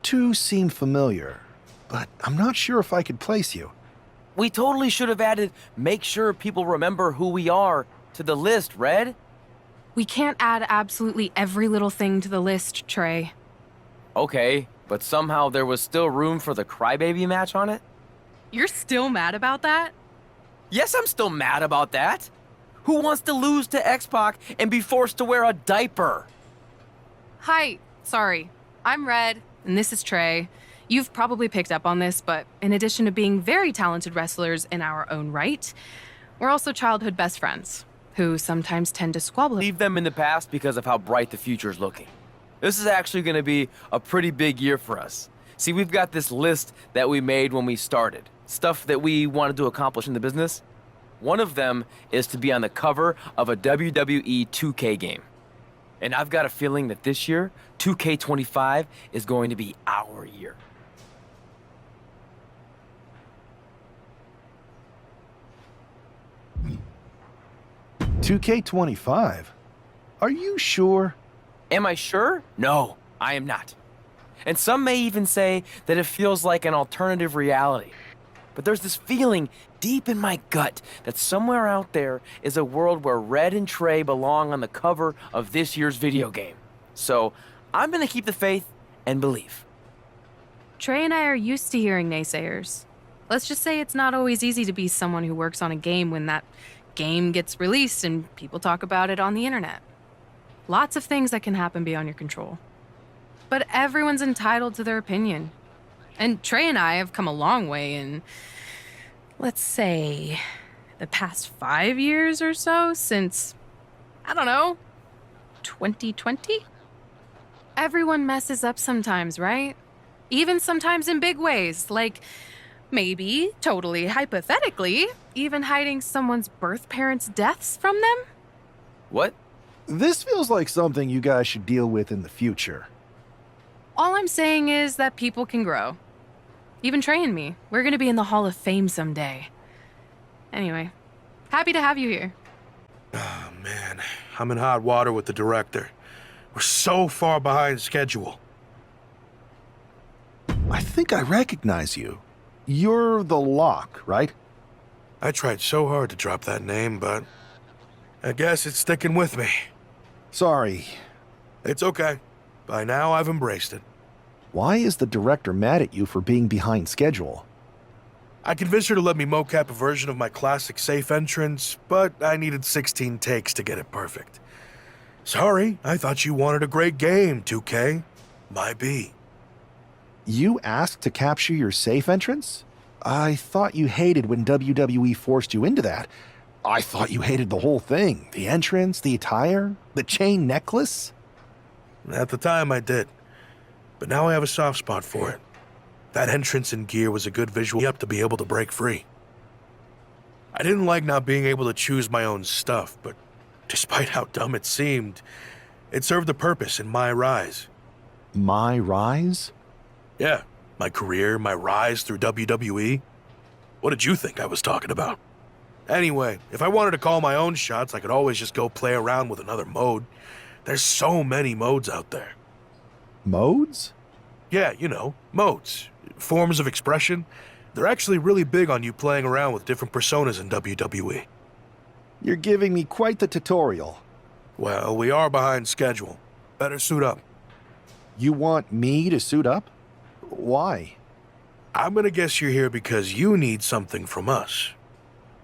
two seem familiar, but I'm not sure if I could place you. We totally should have added make sure people remember who we are to the list, Red. We can't add absolutely every little thing to the list, Trey. Okay, but somehow there was still room for the crybaby match on it? You're still mad about that? Yes, I'm still mad about that. Who wants to lose to X-Pac and be forced to wear a diaper? Hi, sorry. I'm Red, and this is Trey. You've probably picked up on this, but in addition to being very talented wrestlers in our own right, we're also childhood best friends, who sometimes tend to squabble. Leave them in the past because of how bright the future's looking. This is actually going to be a pretty big year for us. See, we've got this list that we made when we started. Stuff that we wanted to accomplish in the business. One of them is to be on the cover of a WWE 2K game. And I've got a feeling that this year, 2K25 is going to be our year. $2K25? Are you sure? Am I sure? No, I am not. And some may even say that it feels like an alternative reality. But there's this feeling deep in my gut that somewhere out there is a world where Red and Trey belong on the cover of this year's video game. So I'm gonna keep the faith and believe. Trey and I are used to hearing naysayers. Let's just say it's not always easy to be someone who works on a game when that game gets released and people talk about it on the internet. Lots of things that can happen beyond your control. But everyone's entitled to their opinion. And Trey and I have come a long way in, let's say, the past 5 years or so since, I don't know, 2020? Everyone messes up sometimes, right? Even sometimes in big ways, like maybe, totally hypothetically, even hiding someone's birth parents' deaths from them? What? This feels like something you guys should deal with in the future. All I'm saying is that people can grow. Even Trey and me. We're gonna be in the Hall of Fame someday. Anyway, happy to have you here. Oh, man. I'm in hot water with the director. We're so far behind schedule. I think I recognize you. You're the Lock, right? I tried so hard to drop that name, but I guess it's sticking with me. Sorry. It's okay. By now, I've embraced it. Why is the director mad at you for being behind schedule? I convinced her to let me mocap a version of my classic safe entrance, but I needed 16 takes to get it perfect. Sorry, I thought you wanted a great game, 2K. My B. You asked to capture your safe entrance? I thought you hated when WWE forced you into that. I thought you hated the whole thing. The entrance, the attire, the chain necklace. At the time, I did. But now I have a soft spot for it. That entrance and gear was a good visual up to be able to break free. I didn't like not being able to choose my own stuff, but despite how dumb it seemed, it served a purpose in my rise. My rise? Yeah, my career, my rise through WWE. What did you think I was talking about? Anyway, if I wanted to call my own shots, I could always just go play around with another mode. There's so many modes out there. Modes? Yeah, you know, modes. Forms of expression. They're actually really big on you playing around with different personas in WWE. You're giving me quite the tutorial. Well, we are behind schedule. Better suit up. You want me to suit up? Why? I'm gonna guess you're here because you need something from us.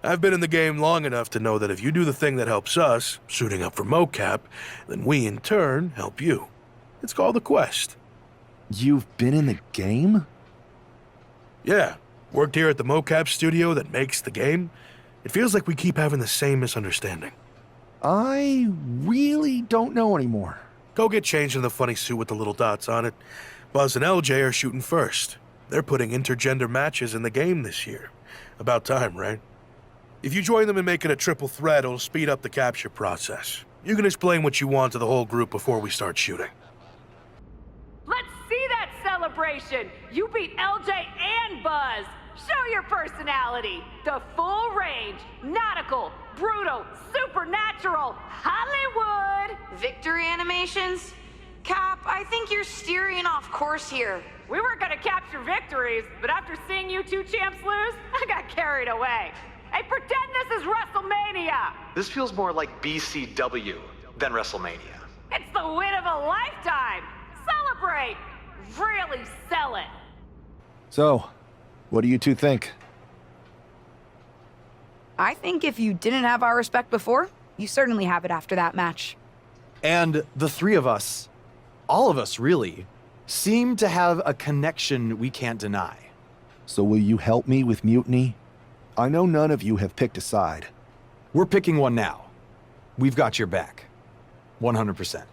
I've been in the game long enough to know that if you do the thing that helps us, suiting up for mocap, then we in turn help you. It's called a quest. You've been in the game? Yeah, worked here at the mocap studio that makes the game. It feels like we keep having the same misunderstanding. I really don't know anymore. Go get changed in the funny suit with the little dots on it. Buzz and LJ are shooting first. They're putting intergender matches in the game this year. About time, right? If you join them and make it a triple threat, it'll speed up the capture process. You can explain what you want to the whole group before we start shooting. Let's see that celebration! You beat LJ and Buzz! Show your personality! The full range, nautical, brutal, supernatural, Hollywood! Victory animations? Cap, I think you're steering off course here. We were gonna capture victories, but after seeing you two champs lose, I got carried away. Hey, pretend this is WrestleMania! This feels more like BCW than WrestleMania. It's the win of a lifetime! Celebrate! Really sell it! So, what do you two think? I think if you didn't have our respect before, you certainly have it after that match. And the three of us, all of us really, seem to have a connection we can't deny. So will you help me with Mutiny? I know none of you have picked a side. We're picking one now. We've got your back. 100%.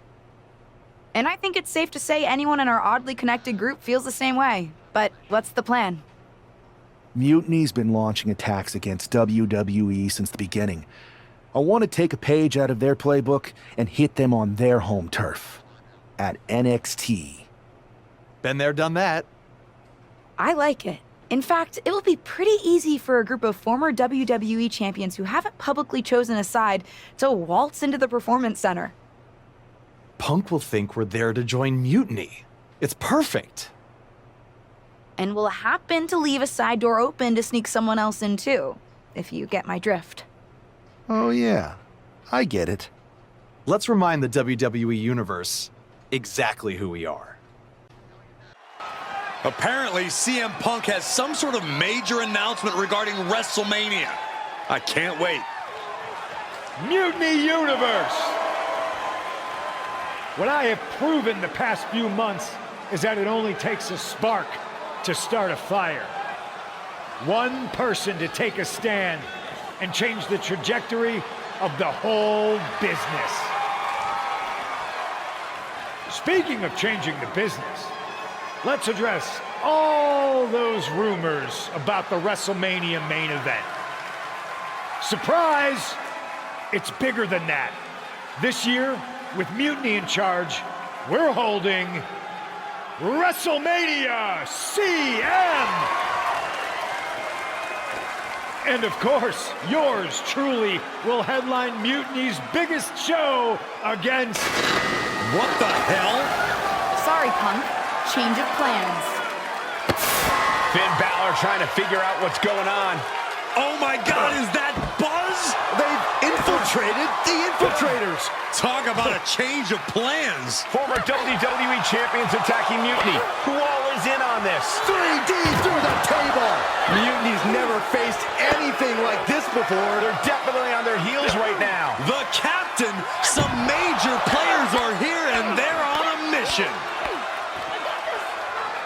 And I think it's safe to say anyone in our oddly connected group feels the same way. But what's the plan? Mutiny's been launching attacks against WWE since the beginning. I want to take a page out of their playbook and hit them on their home turf. At NXT. Been there, done that. I like it. In fact, it will be pretty easy for a group of former WWE champions who haven't publicly chosen a side to waltz into the Performance Center. Punk will think we're there to join Mutiny. It's perfect. And we'll happen to leave a side door open to sneak someone else in too, if you get my drift. Oh yeah, I get it. Let's remind the WWE Universe exactly who we are. Apparently, CM Punk has some sort of major announcement regarding WrestleMania. I can't wait. Mutiny Universe! What I have proven the past few months is that it only takes a spark to start a fire. One person to take a stand and change the trajectory of the whole business. Speaking of changing the business, let's address all those rumors about the WrestleMania main event. Surprise! It's bigger than that. This year, with Mutiny in charge, we're holding WrestleMania CM! And of course, yours truly will headline Mutiny's biggest show against... What the hell? Sorry, Punk. Change of plans. Finn Balor trying to figure out what's going on. Oh my God, is that Buzz? They've infiltrated the infiltrators! Talk about a change of plans. Former WWE champions attacking Mutiny. Who all is in on this? 3D through the table! Mutiny's never faced anything like this before. They're definitely on their heels right now. The captain, some major players are here and they're on a mission.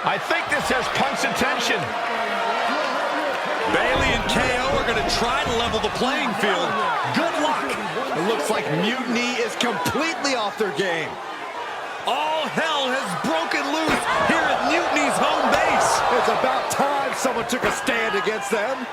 I think this has Punk's attention. Bayley and KO are going to try to level the playing field. Good luck. It looks like Mutiny is completely off their game. All hell has broken loose here at Mutiny's home base. It's about time someone took a stand against them.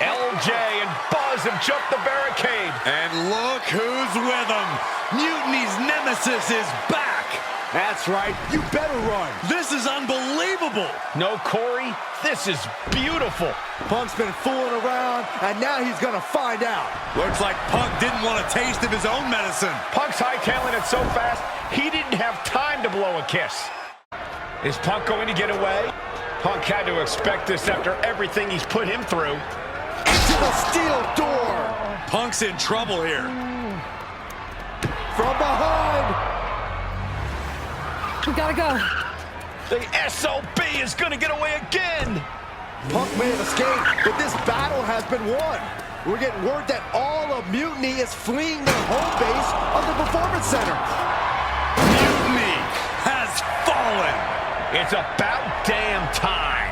LJ and Buzz have jumped the barricade. And look who's with them. Mutiny's nemesis is back. That's right. You better run. This is unbelievable. No, Corey, this is beautiful. Punk's been fooling around, and now he's going to find out. Looks like Punk didn't want a taste of his own medicine. Punk's hightailing it so fast, he didn't have time to blow a kiss. Is Punk going to get away? Punk had to expect this after everything he's put him through. To the steel door. Punk's in trouble here. From behind. We gotta go. The SOB is going to get away again. Punk may have escaped, but this battle has been won. We're getting word that all of Mutiny is fleeing their home base of the Performance Center. Mutiny has fallen. It's about damn time.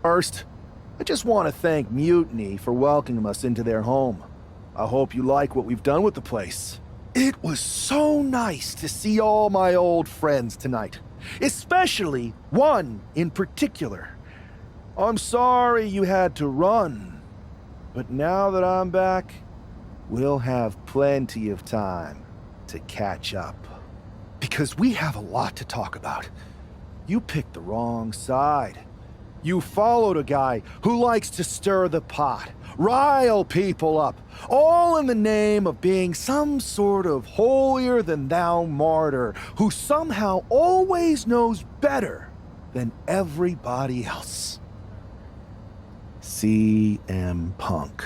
First, I just want to thank Mutiny for welcoming us into their home. I hope you like what we've done with the place. It was so nice to see all my old friends tonight, especially one in particular. I'm sorry you had to run, but now that I'm back, we'll have plenty of time to catch up. Because we have a lot to talk about. You picked the wrong side. You followed a guy who likes to stir the pot, rile people up, all in the name of being some sort of holier-than-thou martyr who somehow always knows better than everybody else. CM Punk.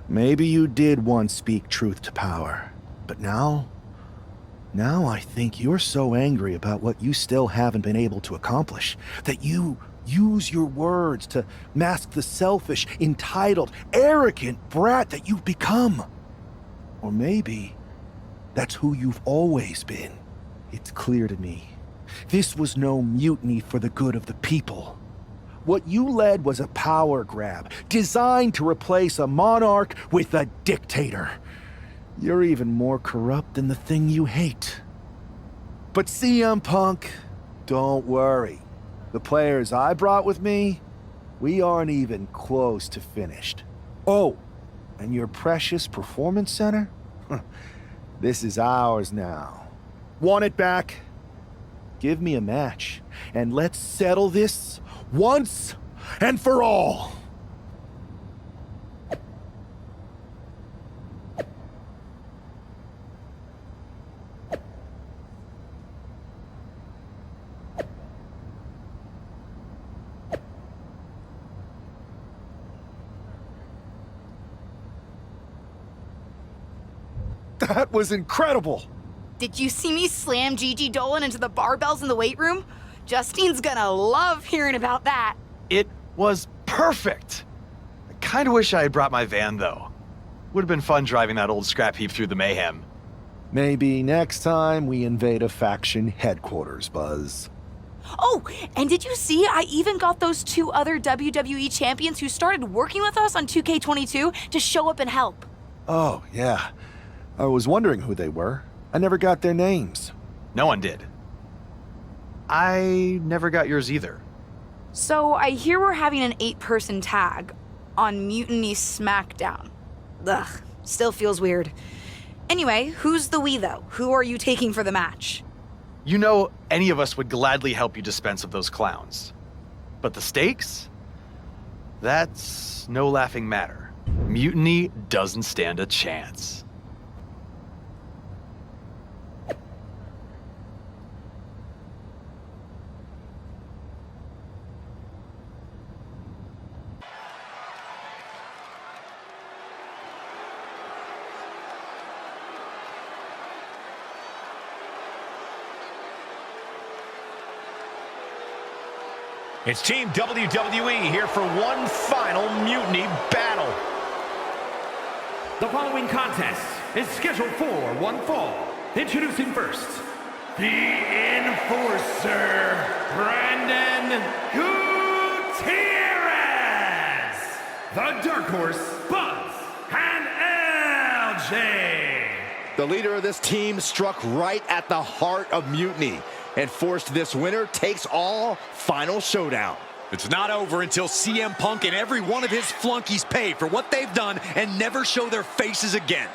Maybe you did once speak truth to power, but now I think you're so angry about what you still haven't been able to accomplish that you use your words to mask the selfish, entitled, arrogant brat that you've become. Or maybe that's who you've always been. It's clear to me. This was no mutiny for the good of the people. What you led was a power grab, designed to replace a monarch with a dictator. You're even more corrupt than the thing you hate. But CM Punk, don't worry. The players I brought with me, we aren't even close to finished. Oh, and your precious performance center? This is ours now. Want it back? Give me a match, and let's settle this once and for all. That was incredible! Did you see me slam Gigi Dolan into the barbells in the weight room? Justine's gonna love hearing about that. It was perfect. I kind of wish I had brought my van, though. Would have been fun driving that old scrap heap through the mayhem. Maybe next time we invade a faction headquarters, Buzz. Oh, and did you see I even got those 2 other WWE champions who started working with us on 2K22 to show up and help? Oh, yeah. I was wondering who they were. I never got their names. No one did. I never got yours either. So I hear we're having an 8-person tag on Mutiny SmackDown. Ugh, still feels weird. Anyway, who's the we, though? Who are you taking for the match? You know, any of us would gladly help you dispense of those clowns. But the stakes? That's no laughing matter. Mutiny doesn't stand a chance. It's Team WWE here for one final Mutiny battle. The following contest is scheduled for one fall. Introducing first, the Enforcer, Brandon Gutierrez. The Dark Horse, Buzz, and LJ. The leader of this team struck right at the heart of Mutiny and forced this winner takes all final showdown. It's not over until CM Punk and every one of his flunkies pay for what they've done and never show their faces again.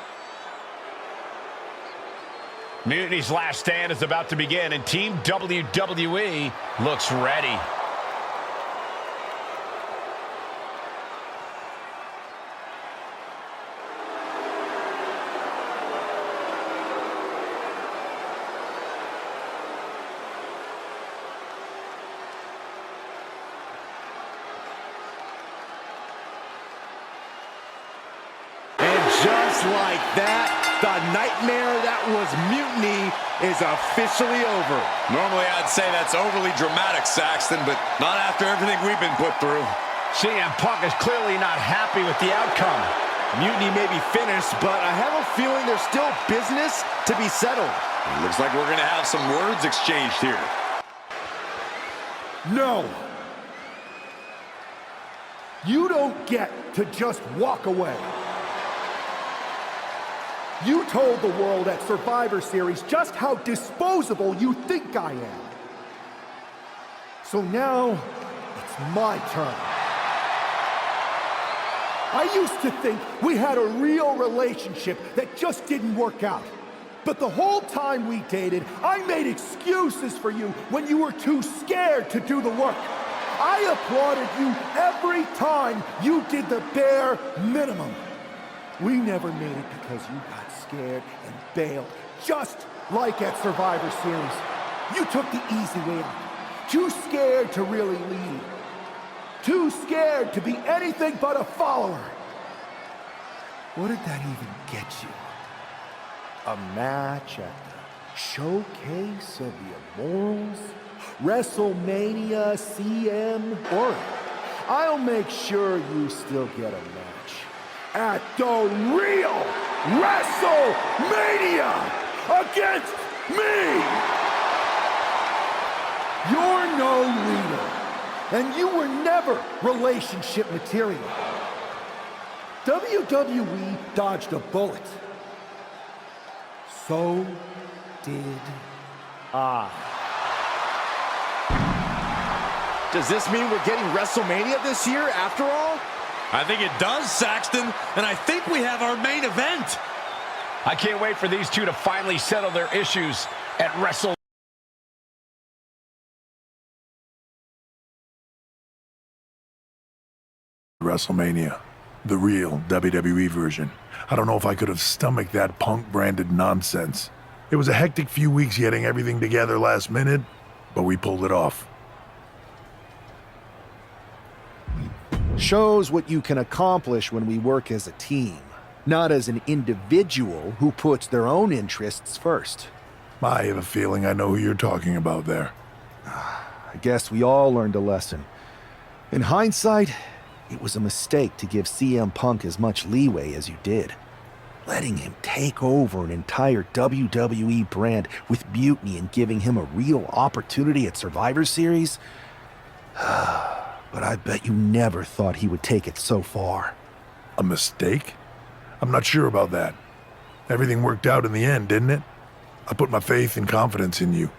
Mutiny's last stand is about to begin, and Team WWE looks ready. Just like that, the nightmare that was Mutiny is officially over. Normally I'd say that's overly dramatic, Saxton, but not after everything we've been put through. CM Punk is clearly not happy with the outcome. Mutiny may be finished, but I have a feeling there's still business to be settled. It looks like we're going to have some words exchanged here. No! You don't get to just walk away. You told the world at Survivor Series just how disposable you think I am. So now, it's my turn. I used to think we had a real relationship that just didn't work out. But the whole time we dated, I made excuses for you when you were too scared to do the work. I applauded you every time you did the bare minimum. We never made it because you got scared and bailed, just like at Survivor Series. You took the easy way out. Too scared to really lead. Too scared to be anything but a follower. What did that even get you? A match at the Showcase of the Immortals? WrestleMania CM? Or I'll make sure you still get a match at the real WrestleMania against me! You're no leader, and you were never relationship material. WWE dodged a bullet. So did I. Does this mean we're getting WrestleMania this year after all? I think it does, Saxton, and I think we have our main event. I can't wait for these two to finally settle their issues at WrestleMania, the real WWE version. I don't know if I could have stomached that Punk-branded nonsense. It was a hectic few weeks getting everything together last minute, but we pulled it off. Shows what you can accomplish when we work as a team, not as an individual who puts their own interests first. I have a feeling I know who you're talking about there. I guess we all learned a lesson. In hindsight, it was a mistake to give CM Punk as much leeway as you did. Letting him take over an entire WWE brand with Mutiny and giving him a real opportunity at Survivor Series? But I bet you never thought he would take it so far. A mistake? I'm not sure about that. Everything worked out in the end, didn't it? I put my faith and confidence in you,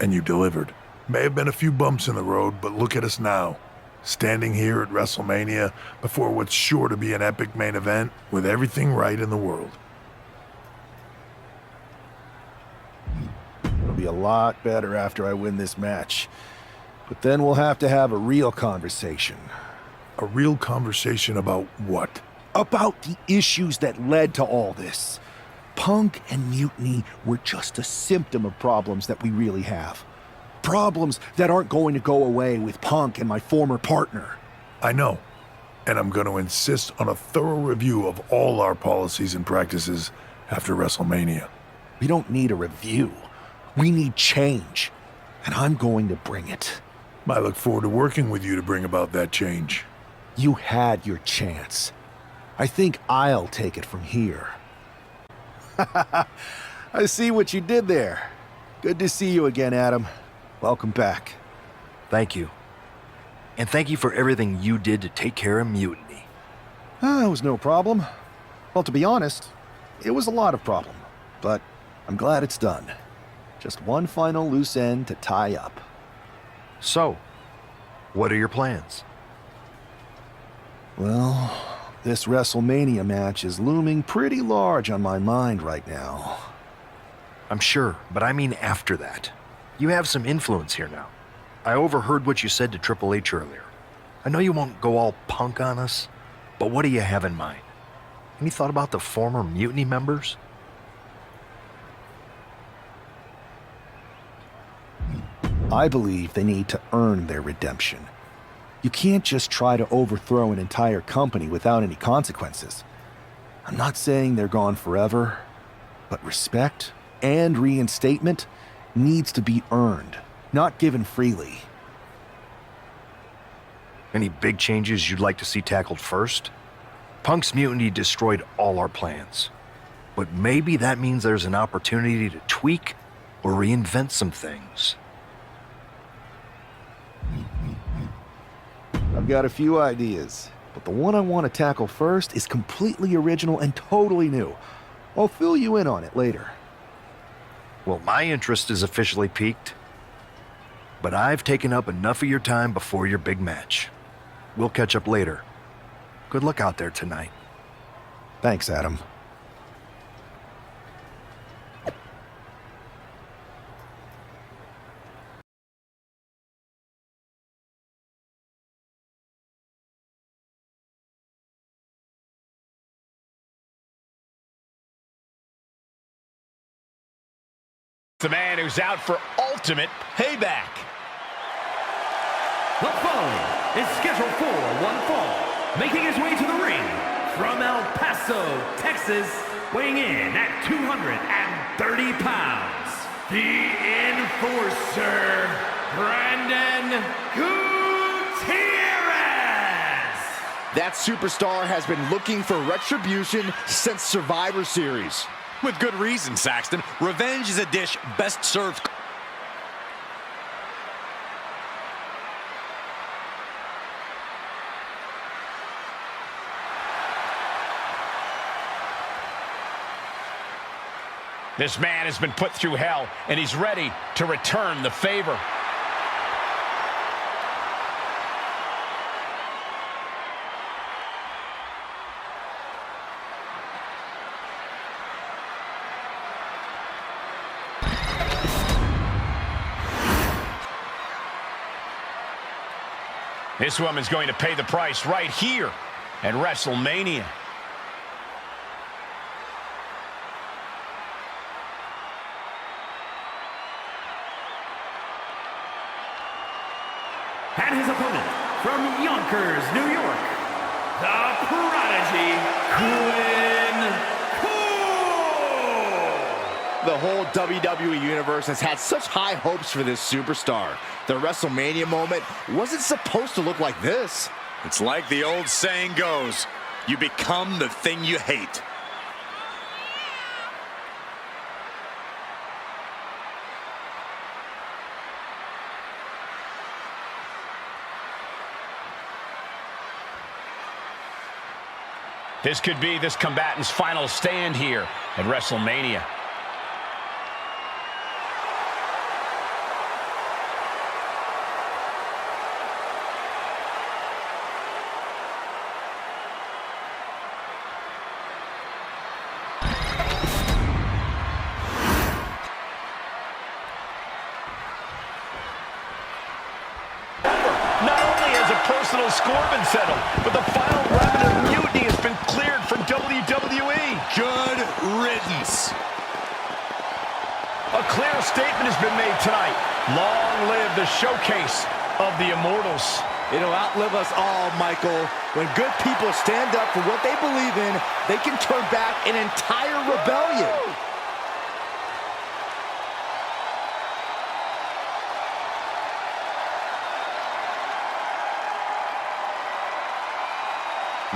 and you delivered. May have been a few bumps in the road, but look at us now. Standing here at WrestleMania before what's sure to be an epic main event with everything right in the world. It'll be a lot better after I win this match. But then we'll have to have a real conversation. A real conversation about what? About the issues that led to all this. Punk and Mutiny were just a symptom of problems that we really have. Problems that aren't going to go away with Punk and my former partner. I know. And I'm going to insist on a thorough review of all our policies and practices after WrestleMania. We don't need a review. We need change. And I'm going to bring it. I look forward to working with you to bring about that change. You had your chance. I think I'll take it from here. I see what you did there. Good to see you again, Adam. Welcome back. Thank you. And thank you for everything you did to take care of Mutiny. It was no problem. Well, to be honest, it was a lot of problem. But I'm glad it's done. Just one final loose end to tie up. So, what are your plans? Well, this WrestleMania match is looming pretty large on my mind right now. I'm sure, but I mean after that. You have some influence here now. I overheard what you said to Triple H earlier. I know you won't go all Punk on us, but what do you have in mind? Any thought about the former Mutiny members? I believe they need to earn their redemption. You can't just try to overthrow an entire company without any consequences. I'm not saying they're gone forever, but respect and reinstatement needs to be earned, not given freely. Any big changes you'd like to see tackled first? Punk's mutiny destroyed all our plans. But maybe that means there's an opportunity to tweak or reinvent some things. I've got a few ideas, but the one I want to tackle first is completely original and totally new. I'll fill you in on it later. Well, my interest is officially piqued, but I've taken up enough of your time before your big match. We'll catch up later. Good luck out there tonight. Thanks, Adam. The man who's out for ultimate payback. The following is scheduled for one fall. Making his way to the ring from El Paso, Texas, weighing in at 230 pounds, the Enforcer, Brandon Gutierrez. That superstar has been looking for retribution since Survivor Series. With good reason, Saxton. Revenge is a dish best served. This man has been put through hell, and he's ready to return the favor. This woman's going to pay the price right here at WrestleMania. And his opponent from Yonkers, New York, the Prodigy, Quinn Cole. The whole WWE Universe has had such high hopes for this superstar. The WrestleMania moment wasn't supposed to look like this. It's like the old saying goes, you become the thing you hate. This could be this combatant's final stand here at WrestleMania. Not only has a personal score been settled, but the final remnant of Mutiny has been cleared from WWE. Good riddance. A clear statement has been made tonight. Long live the showcase of the Immortals. It'll outlive us all, Michael. When good people stand up for what they believe in, they can turn back an entire rebellion.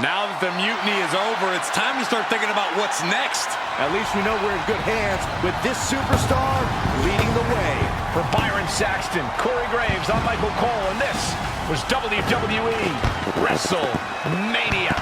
Now that the mutiny is over, it's time to start thinking about what's next. At least we know we're in good hands with this superstar leading the way. For Byron Saxton, Corey Graves, I'm Michael Cole, and this was WWE WrestleMania.